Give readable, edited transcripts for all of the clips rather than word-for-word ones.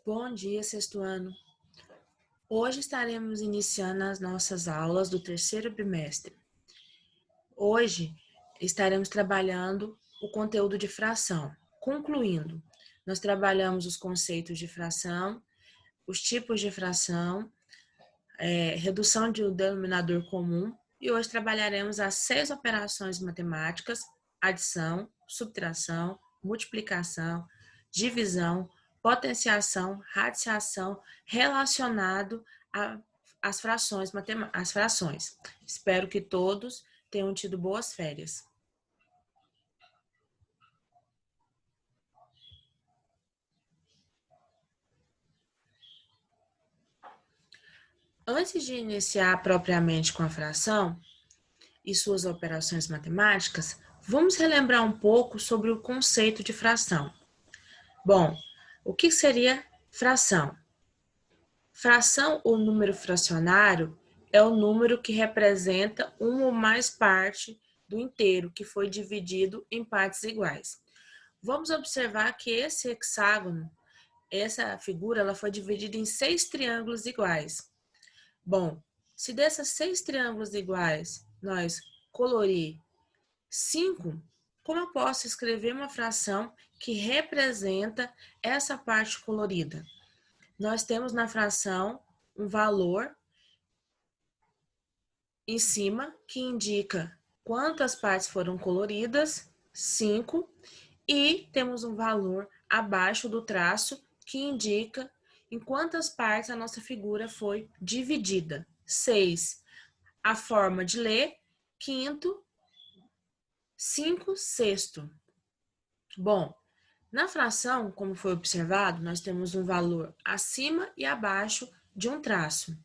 Bom dia, sexto ano. Hoje estaremos iniciando as nossas aulas do terceiro bimestre. Hoje estaremos trabalhando o conteúdo de fração. Concluindo, nós trabalhamos os conceitos de fração, os tipos de fração, redução de um denominador comum e hoje trabalharemos as 6 operações matemáticas: adição, subtração, multiplicação, divisão, potenciação, radiciação, relacionado às frações matemáticas. Espero que todos tenham tido boas férias. Antes de iniciar propriamente com a fração e suas operações matemáticas, vamos relembrar um pouco sobre o conceito de fração. Bom, o que seria fração? Fração ou número fracionário é o número que representa uma ou mais partes do inteiro que foi dividido em partes iguais. Vamos observar que esse hexágono, essa figura, ela foi dividida em 6 triângulos iguais. Bom, se dessas 6 triângulos iguais nós colorir 5, como eu posso escrever uma fração que representa essa parte colorida? Nós temos na fração um valor em cima que indica quantas partes foram coloridas, 5, e temos um valor abaixo do traço que indica em quantas partes a nossa figura foi dividida, 6. A forma de ler, quinto, 5, sexto. Bom, na fração, como foi observado, nós temos um valor acima e abaixo de um traço.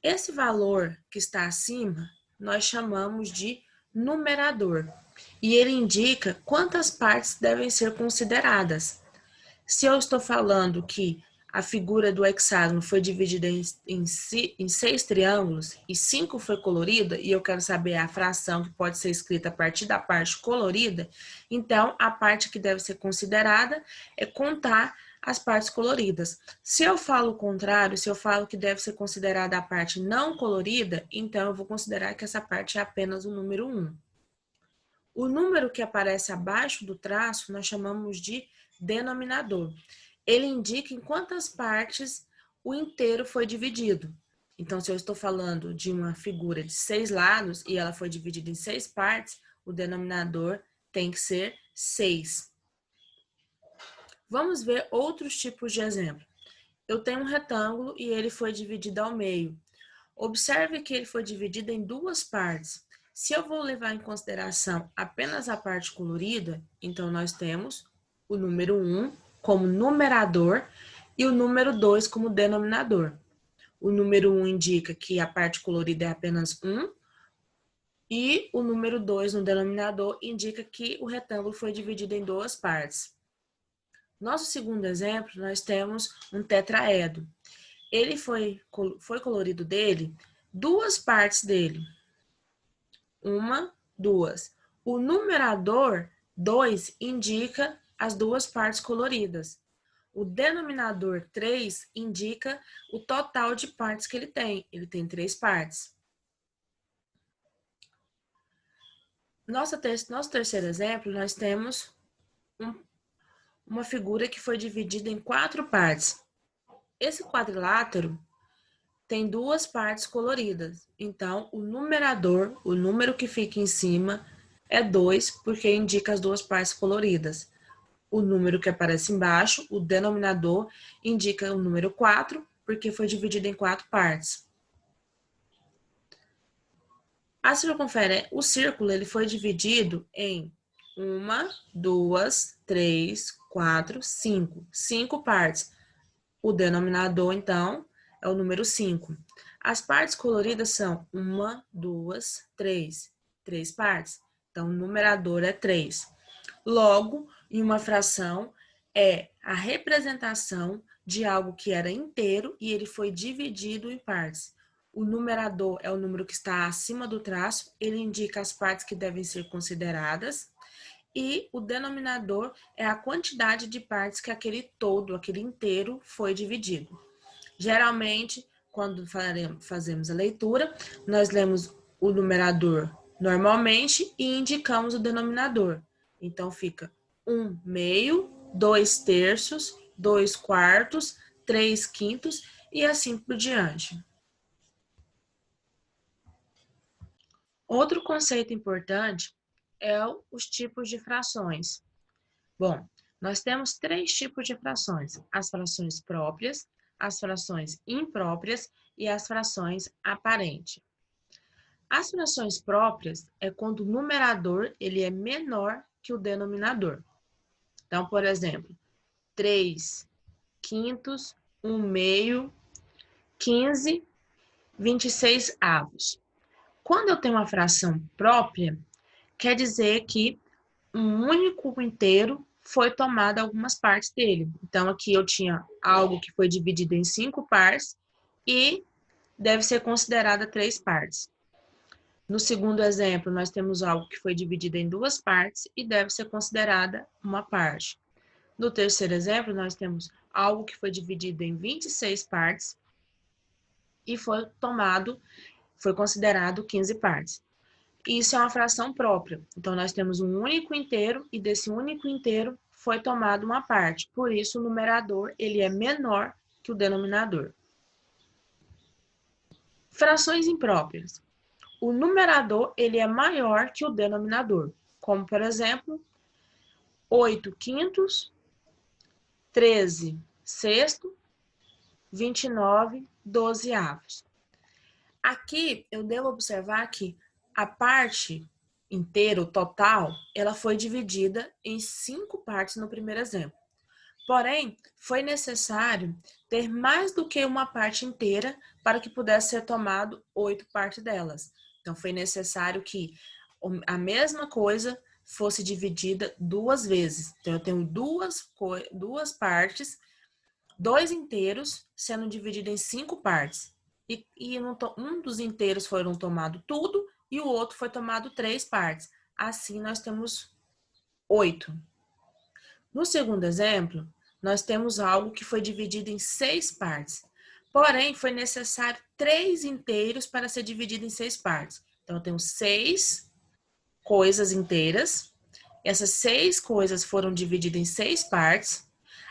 Esse valor que está acima, nós chamamos de numerador, e ele indica quantas partes devem ser consideradas. Se eu estou falando que a figura do hexágono foi dividida em 6 triângulos e 5 foi colorida, e eu quero saber a fração que pode ser escrita a partir da parte colorida, então a parte que deve ser considerada é contar as partes coloridas. Se eu falo o contrário, se eu falo que deve ser considerada a parte não colorida, então eu vou considerar que essa parte é apenas o número 1. O número que aparece abaixo do traço nós chamamos de denominador. Ele indica em quantas partes o inteiro foi dividido. Então, se eu estou falando de uma figura de 6 lados e ela foi dividida em 6 partes, o denominador tem que ser 6. Vamos ver outros tipos de exemplo. Eu tenho um retângulo e ele foi dividido ao meio. Observe que ele foi dividido em 2 partes. Se eu vou levar em consideração apenas a parte colorida, então nós temos o número 1 como numerador e o número 2 como denominador. O número 1 indica que a parte colorida é apenas 1 e o número 2 no denominador indica que o retângulo foi dividido em 2 partes. Nosso segundo exemplo, nós temos um tetraedro. Ele foi colorido dele 2 partes dele. 1, 2. O numerador 2 indica as 2 partes coloridas. O denominador 3 indica o total de partes que ele tem. Ele tem 3 partes. Nosso terceiro exemplo, nós temos uma figura que foi dividida em 4 partes. Esse quadrilátero tem 2 partes coloridas. Então, o numerador, o número que fica em cima, é 2, porque indica as 2 partes coloridas. O número que aparece embaixo, o denominador, indica o número 4, porque foi dividido em 4 partes. A circunferência, o círculo, ele foi dividido em 1, 2, 3, 4, 5. 5 partes. O denominador, então, é o número 5. As partes coloridas são 1, 2, 3. 3 partes. Então, o numerador é 3. Logo, em uma fração, é a representação de algo que era inteiro e ele foi dividido em partes. O numerador é o número que está acima do traço, ele indica as partes que devem ser consideradas, e o denominador é a quantidade de partes que aquele todo, aquele inteiro, foi dividido. Geralmente, quando fazemos a leitura, nós lemos o numerador normalmente e indicamos o denominador. Então, fica 1/2, 2/3, 2/4, 3/5 e assim por diante. Outro conceito importante é os tipos de frações. Bom, nós temos 3 tipos de frações: as frações próprias, as frações impróprias e as frações aparentes. As frações próprias é quando o numerador ele é menor que o denominador. Então, por exemplo, 3/5, 1/2, 15, 26 avos. Quando eu tenho uma fração própria, quer dizer que um único inteiro foi tomado algumas partes dele. Então, aqui eu tinha algo que foi dividido em 5 partes e deve ser considerada 3 partes. No segundo exemplo, nós temos algo que foi dividido em 2 partes e deve ser considerada uma parte. No terceiro exemplo, nós temos algo que foi dividido em 26 partes e foi considerado 15 partes. Isso é uma fração própria. Então, nós temos um único inteiro e desse único inteiro foi tomado uma parte. Por isso, o numerador ele é menor que o denominador. Frações impróprias. O numerador ele é maior que o denominador. Como, por exemplo, 8/5, 13/6, 29, 12 avos. Aqui, eu devo observar que a parte inteira, o total, ela foi dividida em 5 partes no primeiro exemplo. Porém, foi necessário ter mais do que uma parte inteira para que pudesse ser tomado 8 partes delas. Então, foi necessário que a mesma coisa fosse dividida 2 vezes. Então, eu tenho duas partes, 2 inteiros sendo dividido em 5 partes. E um dos inteiros foram tomado tudo e o outro foi tomado 3 partes. Assim, nós temos 8. No segundo exemplo, nós temos algo que foi dividido em 6 partes. Porém, foi necessário 3 inteiros para ser dividido em 6 partes. Então, eu tenho 6 coisas inteiras. Essas 6 coisas foram divididas em 6 partes.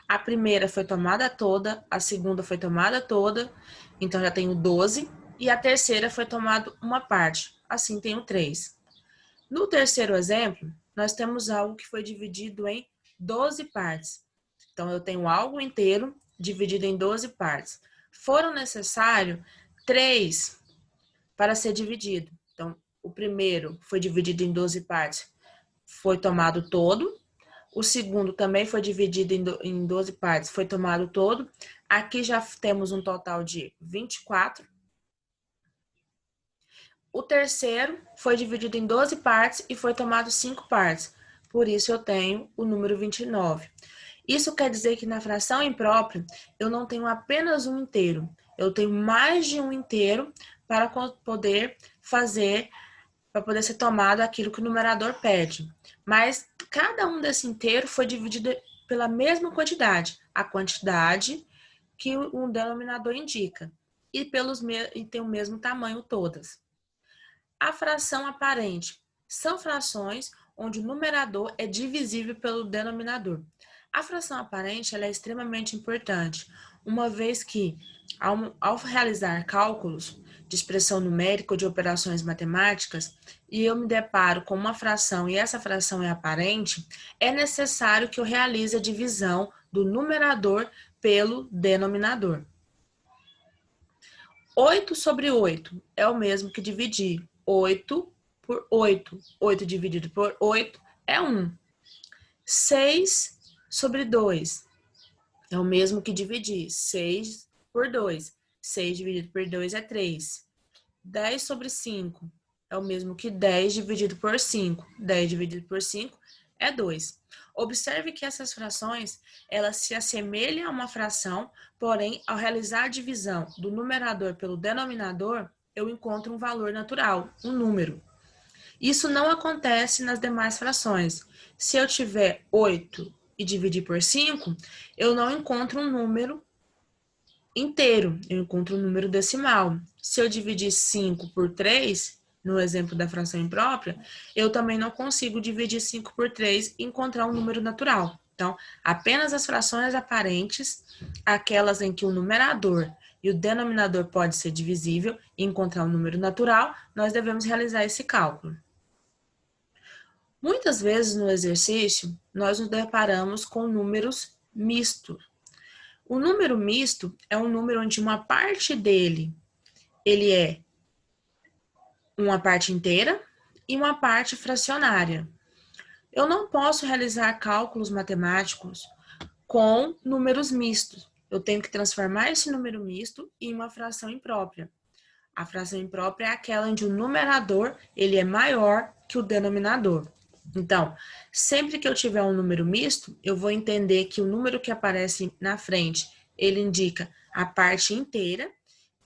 A primeira foi tomada toda, a segunda foi tomada toda, então já tenho 12. E a terceira foi tomada uma parte, assim tenho 3. No terceiro exemplo, nós temos algo que foi dividido em 12 partes. Então, eu tenho algo inteiro dividido em 12 partes. Foram necessários 3 para ser dividido. Então, o primeiro foi dividido em 12 partes, foi tomado todo. O segundo também foi dividido em 12 partes, foi tomado todo. Aqui já temos um total de 24. O terceiro foi dividido em 12 partes e foi tomado 5 partes. Por isso, eu tenho o número 29. Isso quer dizer que na fração imprópria, eu não tenho apenas um inteiro. Eu tenho mais de um inteiro para poder ser tomado aquilo que o numerador pede. Mas cada um desse inteiro foi dividido pela mesma quantidade, a quantidade que o denominador indica, e tem o mesmo tamanho todas. A fração aparente são frações onde o numerador é divisível pelo denominador. A fração aparente ela é extremamente importante, uma vez que, ao realizar cálculos de expressão numérica ou de operações matemáticas, e eu me deparo com uma fração e essa fração é aparente, é necessário que eu realize a divisão do numerador pelo denominador. 8/8 é o mesmo que dividir 8 por 8. 8 dividido por 8 é 1. 6/2 é o mesmo que dividir 6 por 2. 6 dividido por 2 é 3. 10/5 é o mesmo que 10 dividido por 5. 10 dividido por 5 é 2. Observe que essas frações, elas se assemelham a uma fração, porém, ao realizar a divisão do numerador pelo denominador, eu encontro um valor natural, um número. Isso não acontece nas demais frações. Se eu tiver 8 e dividir por 5, eu não encontro um número inteiro, eu encontro um número decimal. Se eu dividir 5 por 3, no exemplo da fração imprópria, eu também não consigo dividir 5 por 3 e encontrar um número natural. Então, apenas as frações aparentes, aquelas em que o numerador e o denominador pode ser divisível e encontrar um número natural, nós devemos realizar esse cálculo. Muitas vezes no exercício, nós nos deparamos com números mistos. O número misto é um número onde uma parte dele ele é uma parte inteira e uma parte fracionária. Eu não posso realizar cálculos matemáticos com números mistos. Eu tenho que transformar esse número misto em uma fração imprópria. A fração imprópria é aquela onde o numerador ele é maior que o denominador. Então, sempre que eu tiver um número misto, eu vou entender que o número que aparece na frente, ele indica a parte inteira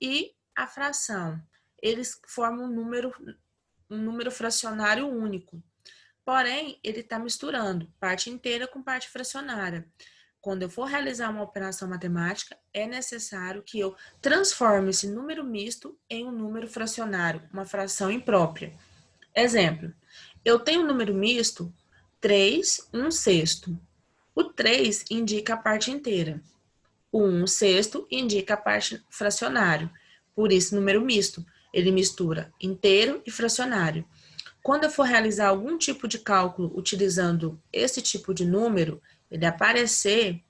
e a fração. Eles formam um número fracionário único. Porém, ele está misturando parte inteira com parte fracionária. Quando eu for realizar uma operação matemática, é necessário que eu transforme esse número misto em um número fracionário, uma fração imprópria. Exemplo, eu tenho um número misto 3, 1/6. O 3 indica a parte inteira. O 1/6 indica a parte fracionário. Por isso, número misto. Ele mistura inteiro e fracionário. Quando eu for realizar algum tipo de cálculo utilizando esse tipo de número, ele aparecer,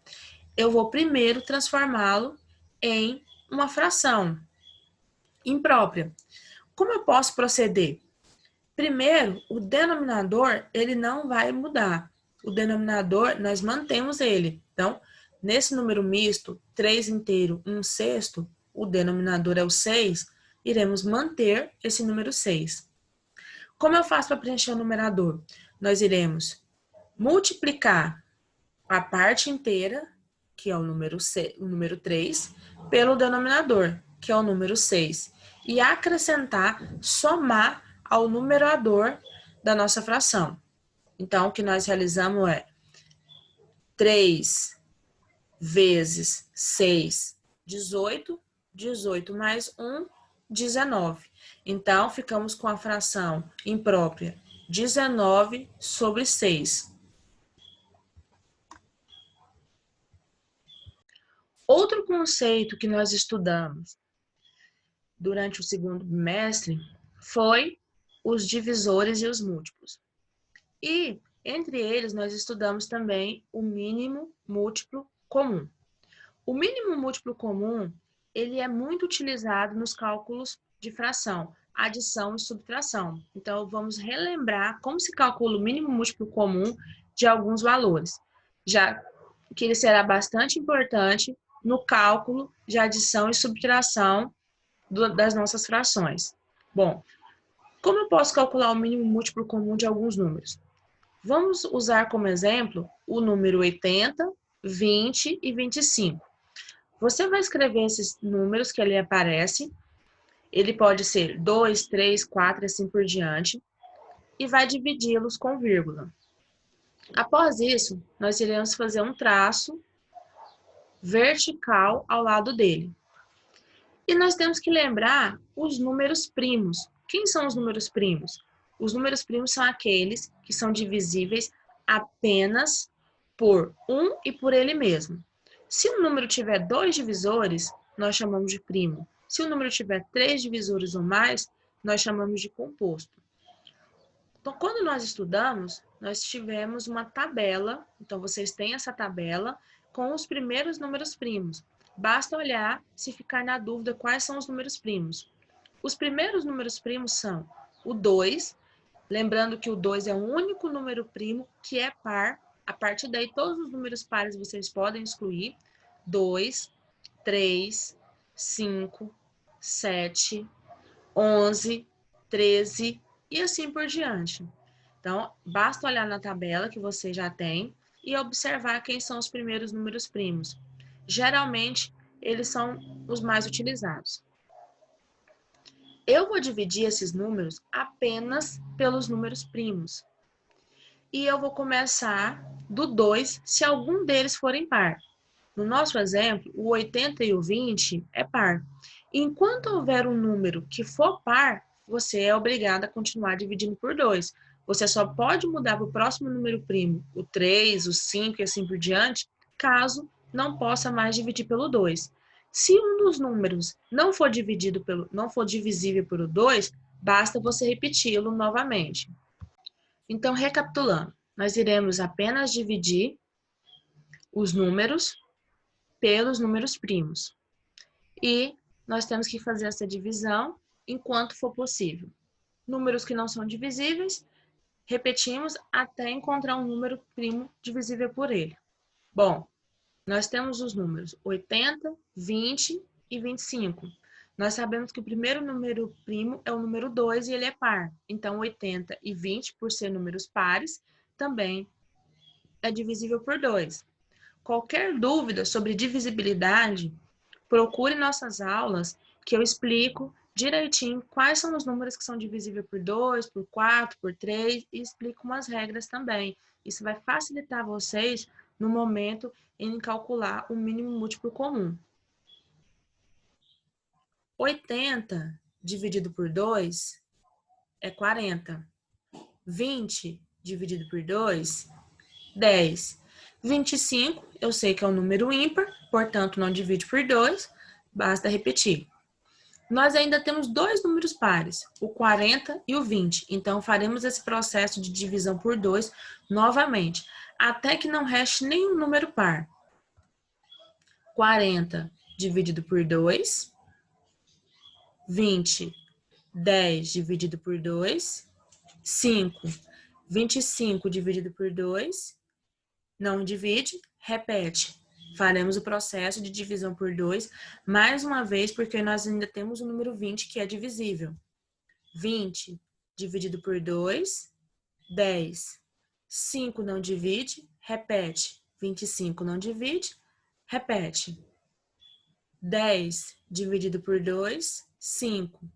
eu vou primeiro transformá-lo em uma fração imprópria. Como eu posso proceder? Primeiro, o denominador, ele não vai mudar. O denominador, nós mantemos ele. Então, nesse número misto, 3 inteiro, 1/6, o denominador é o 6, iremos manter esse número 6. Como eu faço para preencher o numerador? Nós iremos multiplicar a parte inteira, que é o número 3, pelo denominador, que é o número 6, e acrescentar, somar ao numerador da nossa fração. Então, o que nós realizamos é 3 vezes 6, 18, 18 mais 1, 19. Então, ficamos com a fração imprópria 19/6. Outro conceito que nós estudamos durante o segundo bimestre foi os divisores e os múltiplos. E, entre eles, nós estudamos também o mínimo múltiplo comum. O mínimo múltiplo comum, ele é muito utilizado nos cálculos de fração, adição e subtração. Então, vamos relembrar como se calcula o mínimo múltiplo comum de alguns valores, já que ele será bastante importante no cálculo de adição e subtração das nossas frações. Bom, como eu posso calcular o mínimo múltiplo comum de alguns números? Vamos usar como exemplo o número 80, 20 e 25. Você vai escrever esses números que ali aparecem. Ele pode ser 2, 3, 4 e assim por diante. E vai dividi-los com vírgula. Após isso, nós iremos fazer um traço vertical ao lado dele. E nós temos que lembrar os números primos. Quem são os números primos? Os números primos são aqueles que são divisíveis apenas por 1 e por ele mesmo. Se o número tiver 2 divisores, nós chamamos de primo. Se o número tiver 3 divisores ou mais, nós chamamos de composto. Então, quando nós estudamos, nós tivemos uma tabela. Então, vocês têm essa tabela com os primeiros números primos. Basta olhar se ficar na dúvida quais são os números primos. Os primeiros números primos são o 2, lembrando que o 2 é o único número primo que é par. A partir daí, todos os números pares vocês podem excluir. 2, 3, 5, 7, 11, 13 e assim por diante. Então, basta olhar na tabela que você já tem e observar quem são os primeiros números primos. Geralmente, eles são os mais utilizados. Eu vou dividir esses números apenas pelos números primos. E eu vou começar do 2 se algum deles forem par. No nosso exemplo, o 80 e o 20 é par. Enquanto houver um número que for par, você é obrigado a continuar dividindo por 2. Você só pode mudar para o próximo número primo, o 3, o 5 e assim por diante, caso não possa mais dividir pelo 2. Se um dos números não for divisível pelo 2, basta você repeti-lo novamente. Então, recapitulando, nós iremos apenas dividir os números pelos números primos. E nós temos que fazer essa divisão enquanto for possível. Números que não são divisíveis, repetimos até encontrar um número primo divisível por ele. Bom, nós temos os números 80, 20 e 25. Nós sabemos que o primeiro número primo é o número 2 e ele é par. Então, 80 e 20, por ser números pares, também é divisível por 2. Qualquer dúvida sobre divisibilidade, procure nossas aulas que eu explico direitinho quais são os números que são divisíveis por 2, por 4, por 3 e explico umas regras também. Isso vai facilitar vocês no momento em calcular o mínimo múltiplo comum. 80 dividido por 2 é 40. 20 dividido por 2, 10. 25, eu sei que é um número ímpar, portanto não divide por 2, basta repetir. Nós ainda temos dois números pares, o 40 e o 20. Então, faremos esse processo de divisão por 2 novamente, até que não reste nenhum número par. 40 dividido por 2, 20, 10 dividido por 2, 5, 25 dividido por 2, não divide, repete. Faremos o processo de divisão por 2 mais uma vez, porque nós ainda temos o número 20 que é divisível. 20 dividido por 2, 10. 5 não divide, repete. 25 não divide, repete. 10 dividido por 2, 5.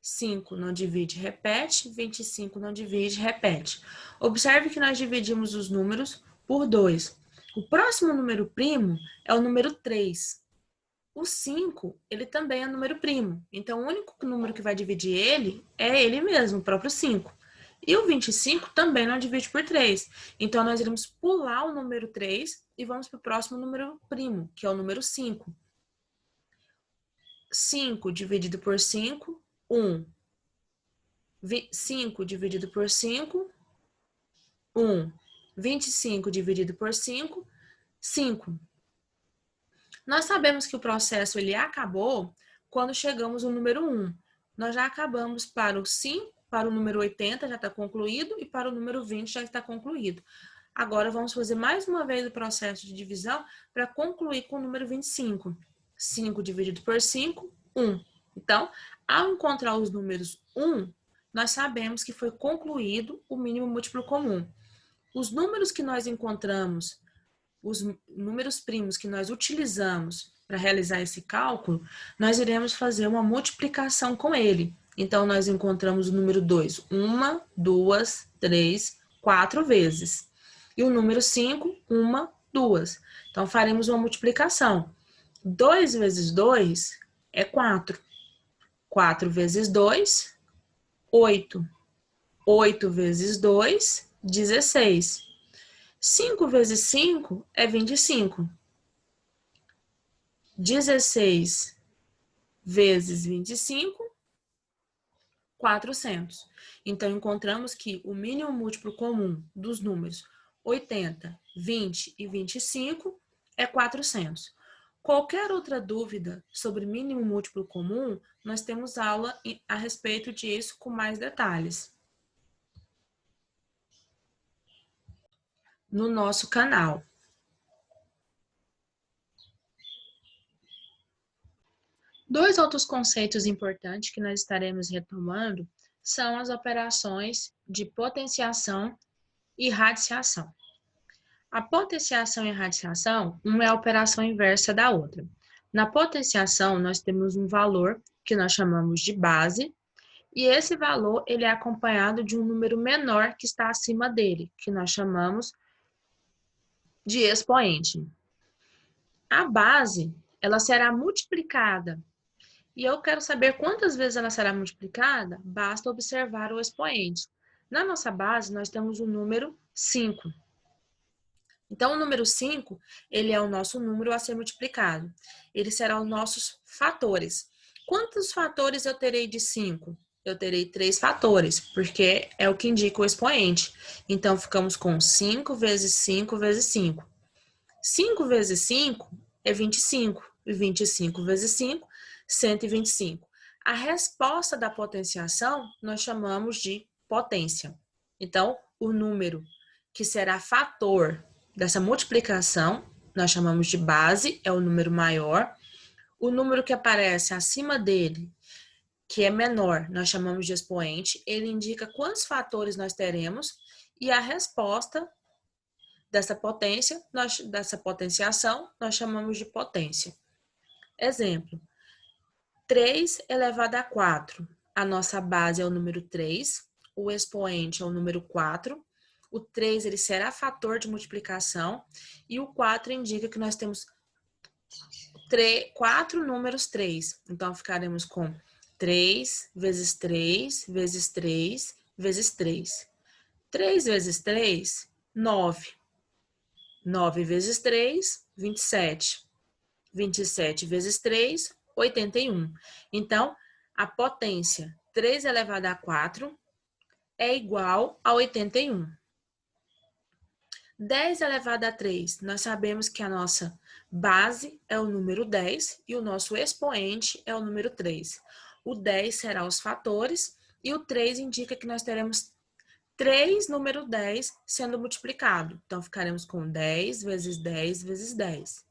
5 não divide, repete. 25 não divide, repete. Observe que nós dividimos os números por 2. O próximo número primo é o número 3. O 5, ele também é número primo. Então, o único número que vai dividir ele é ele mesmo, o próprio 5. E o 25 também não divide por 3. Então, nós iremos pular o número 3 e vamos para o próximo número primo, que é o número 5. 5 dividido por 5, 1. 5 dividido por 5, 1. 25 dividido por 5, 5. Nós sabemos que o processo ele acabou quando chegamos no número 1. Nós já acabamos para o 5, para o número 80 já está concluído e para o número 20 já está concluído. Agora vamos fazer mais uma vez o processo de divisão para concluir com o número 25. 5 dividido por 5, 1. Então, ao encontrar os números 1, nós sabemos que foi concluído o mínimo múltiplo comum. Os números que nós encontramos, os números primos que nós utilizamos para realizar esse cálculo, nós iremos fazer uma multiplicação com ele. Então, nós encontramos o número 2, 1, 2, 3, 4 vezes. E o número 5, 1, 2. Então, faremos uma multiplicação. 2 vezes 2 é 4. 4 vezes 2, 8. 8 vezes 2, 16. 5 vezes 5 é 25. 16 vezes 25, 400. Então, encontramos que o mínimo múltiplo comum dos números 80, 20 e 25 é 400. Qualquer outra dúvida sobre mínimo múltiplo comum, nós temos aula a respeito disso com mais detalhes no nosso canal. Dois outros conceitos importantes que nós estaremos retomando são as operações de potenciação e radiciação. A potenciação e a radiciação, uma é a operação inversa da outra. Na potenciação, nós temos um valor que nós chamamos de base E esse valor, ele é acompanhado de um número menor que está acima dele, que nós chamamos de expoente. A base, ela será multiplicada. E eu quero saber quantas vezes ela será multiplicada? Basta observar o expoente. Na nossa base, nós temos o número 5. Então, o número 5, ele é o nosso número a ser multiplicado. Ele será os nossos fatores. Quantos fatores eu terei de 5? Eu terei 3 fatores, porque é o que indica o expoente. Então, ficamos com 5 vezes 5 vezes 5. 5 vezes 5 é 25. E 25 vezes 5, 125. A resposta da potenciação nós chamamos de potência. Então, o número que será fator dessa multiplicação, nós chamamos de base, é o número maior. O número que aparece acima dele, que é menor, nós chamamos de expoente. Ele indica quantos fatores nós teremos e a resposta dessa potência, dessa potenciação, nós chamamos de potência. Exemplo, 3 elevado a 4. A nossa base é o número 3, o expoente é o número 4. O 3 ele será fator de multiplicação e o 4 indica que nós temos 4 números 3. Então, ficaremos com 3 vezes 3 vezes 3 vezes 3. 3 vezes 3, 9. 9 vezes 3, 27. 27 vezes 3, 81. Então, a potência 3 elevado a 4 é igual a 81. 10 elevado a 3, nós sabemos que a nossa base é o número 10 e o nosso expoente é o número 3. O 10 será os fatores e o 3 indica que nós teremos 3 número 10 sendo multiplicado. Então, ficaremos com 10 vezes 10 vezes 10.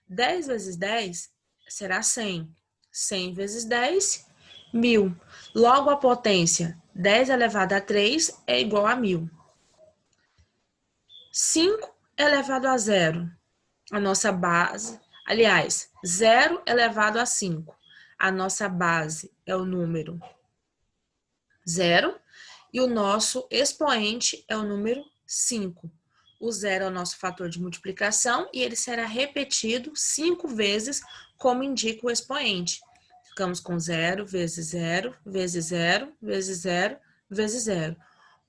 10 vezes 10 será 100. 100 vezes 10, 1000. Logo, a potência 10 elevado a 3 é igual a 1000. 5 elevado a 0. A nossa base, aliás, 0 elevado a 5. A nossa base é o número 0 e o nosso expoente é o número 5. O 0 é o nosso fator de multiplicação e ele será repetido 5 vezes, como indica o expoente. Ficamos com 0 vezes 0 vezes 0 vezes 0 vezes 0.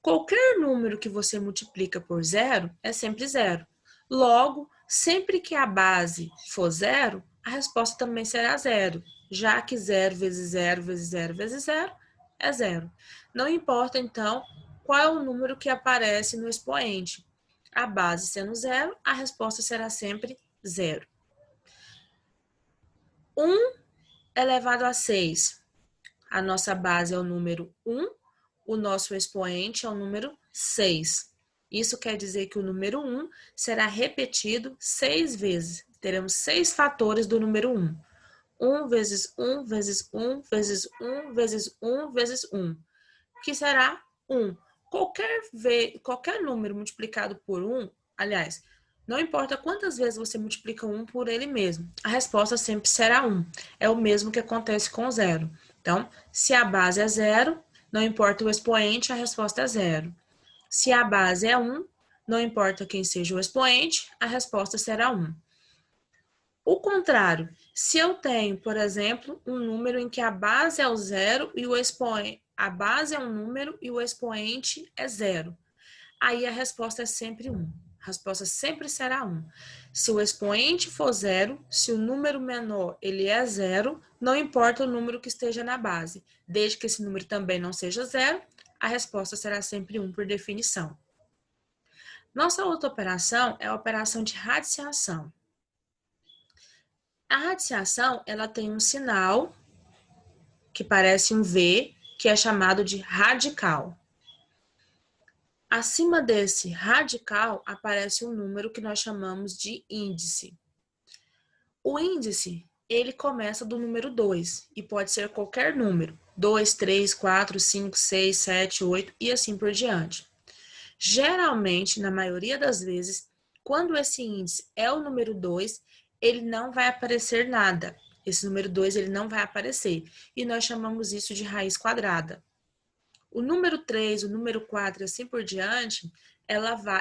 Qualquer número que você multiplica por 0 é sempre 0. Logo, sempre que a base for 0, a resposta também será 0, já que 0 vezes 0 vezes 0 vezes 0 é 0. Não importa, então, qual é o número que aparece no expoente. A base sendo 0, a resposta será sempre 0. 1 elevado a 6. A nossa base é o número 1, o nosso expoente é o número 6. Isso quer dizer que o número 1 será repetido 6 vezes. Teremos 6 fatores do número 1. 1 vezes 1 vezes 1 vezes 1 vezes 1 vezes 1, que será 1. Qualquer número multiplicado por 1, aliás, não importa quantas vezes você multiplica 1 por ele mesmo, a resposta sempre será 1. É o mesmo que acontece com o 0. Então, se a base é 0, não importa o expoente, a resposta é 0. Se a base é 1, não importa quem seja o expoente, a resposta será 1. O contrário, se eu tenho, por exemplo, um número em que a base é o 0 e o expoente, a base é um número e o expoente é 0, aí a resposta é sempre 1. A resposta sempre será 1. Se o expoente for 0, se o número menor ele é 0, não importa o número que esteja na base. Desde que esse número também não seja 0, a resposta será sempre 1 por definição. Nossa outra operação é a operação de radiciação. A radiciação, ela tem um sinal que parece um V, que é chamado de radical. Acima desse radical aparece um número que nós chamamos de índice. O índice, ele começa do número 2 e pode ser qualquer número, 2, 3, 4, 5, 6, 7, 8 e assim por diante. Geralmente, na maioria das vezes, quando esse índice é o número 2, ele não vai aparecer nada. Esse número 2 ele não vai aparecer e nós chamamos isso de raiz quadrada. O número 3, o número 4 e assim por diante,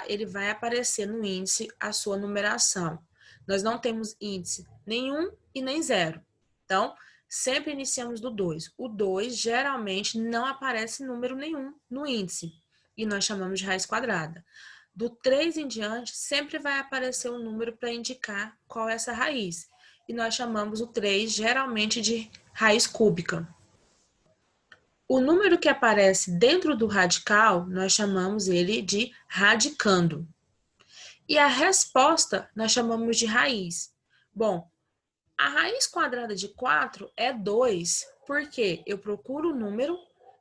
ele vai aparecer no índice a sua numeração. Nós não temos índice nenhum e nem zero. Então, sempre iniciamos do 2. O 2 geralmente não aparece número nenhum no índice e nós chamamos de raiz quadrada. Do 3 em diante, sempre vai aparecer um número para indicar qual é essa raiz. E nós chamamos o 3 geralmente de raiz cúbica. O número que aparece dentro do radical, nós chamamos ele de radicando. E a resposta, nós chamamos de raiz. Bom, a raiz quadrada de 4 é 2, porque eu procuro o número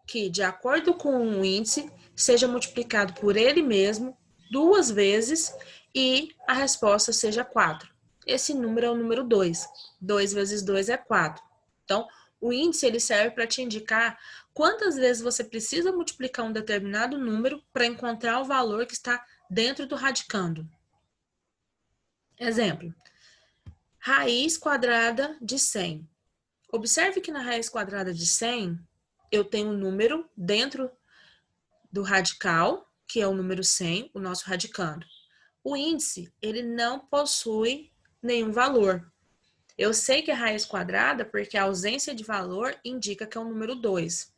que, de acordo com o índice, seja multiplicado por ele mesmo 2 vezes e a resposta seja 4. Esse número é o número 2. 2 vezes 2 é 4. Então, o índice ele serve para te indicar quantas vezes você precisa multiplicar um determinado número para encontrar o valor que está dentro do radicando. Exemplo. Raiz quadrada de 100. Observe que na raiz quadrada de 100, eu tenho um número dentro do radical, que é o número 100, o nosso radicando. O índice, ele não possui nenhum valor. Eu sei que é raiz quadrada porque a ausência de valor indica que é um número 2.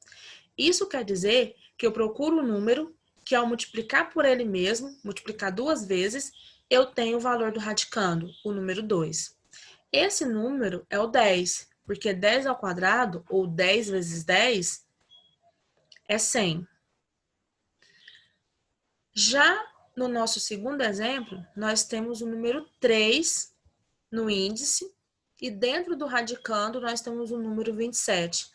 Isso quer dizer que eu procuro um número que, ao multiplicar por ele mesmo, multiplicar 2 vezes, eu tenho o valor do radicando, o número 2. Esse número é o 10, porque 10 ao quadrado, ou 10 vezes 10, é 100. Já no nosso segundo exemplo, nós temos o número 3 no índice, e dentro do radicando nós temos o número 27.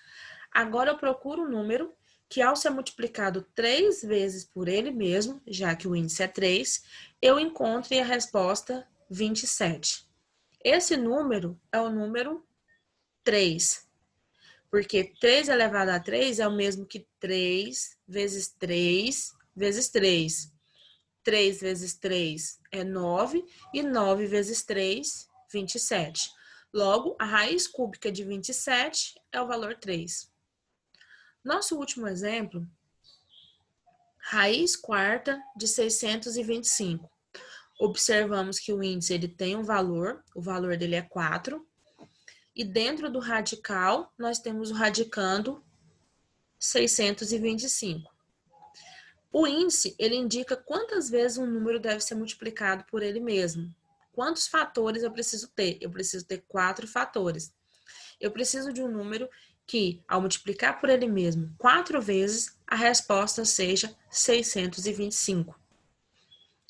Agora eu procuro um número que, ao ser multiplicado 3 vezes por ele mesmo, já que o índice é 3, eu encontre a resposta 27. Esse número é o número 3, porque 3 elevado a 3 é o mesmo que 3 vezes 3 vezes 3. 3 vezes 3 é 9 e 9 vezes 3, 27. Logo, a raiz cúbica de 27 é o valor 3. Nosso último exemplo, raiz quarta de 625. Observamos que o índice ele tem um valor, o valor dele é 4, e dentro do radical nós temos o radicando 625. O índice, ele indica quantas vezes um número deve ser multiplicado por ele mesmo. Quantos fatores eu preciso ter? Eu preciso ter 4 fatores. Eu preciso de um número que, ao multiplicar por ele mesmo 4 vezes, a resposta seja 625.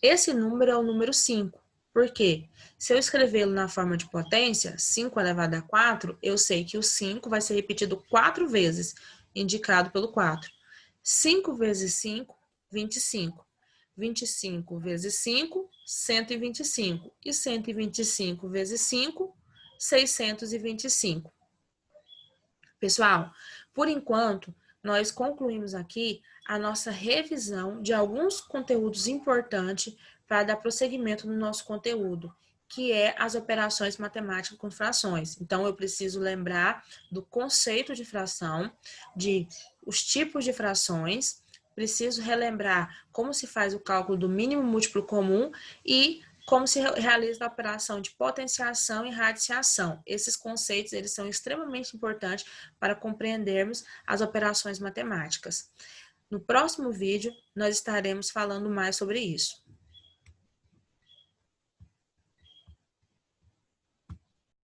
Esse número é o número 5. Por quê? Se eu escrevê-lo na forma de potência, 5 elevado a 4, eu sei que o 5 vai ser repetido 4 vezes, indicado pelo 4. 5 vezes 5, 25. 25 vezes 5, 125. E 125 vezes 5, 625. Pessoal, por enquanto, nós concluímos aqui a nossa revisão de alguns conteúdos importantes para dar prosseguimento no nosso conteúdo, que é as operações matemáticas com frações. Então, eu preciso lembrar do conceito de fração, de os tipos de frações, preciso relembrar como se faz o cálculo do mínimo múltiplo comum e como se realiza a operação de potenciação e radiciação. Esses conceitos eles são extremamente importantes para compreendermos as operações matemáticas. No próximo vídeo, nós estaremos falando mais sobre isso.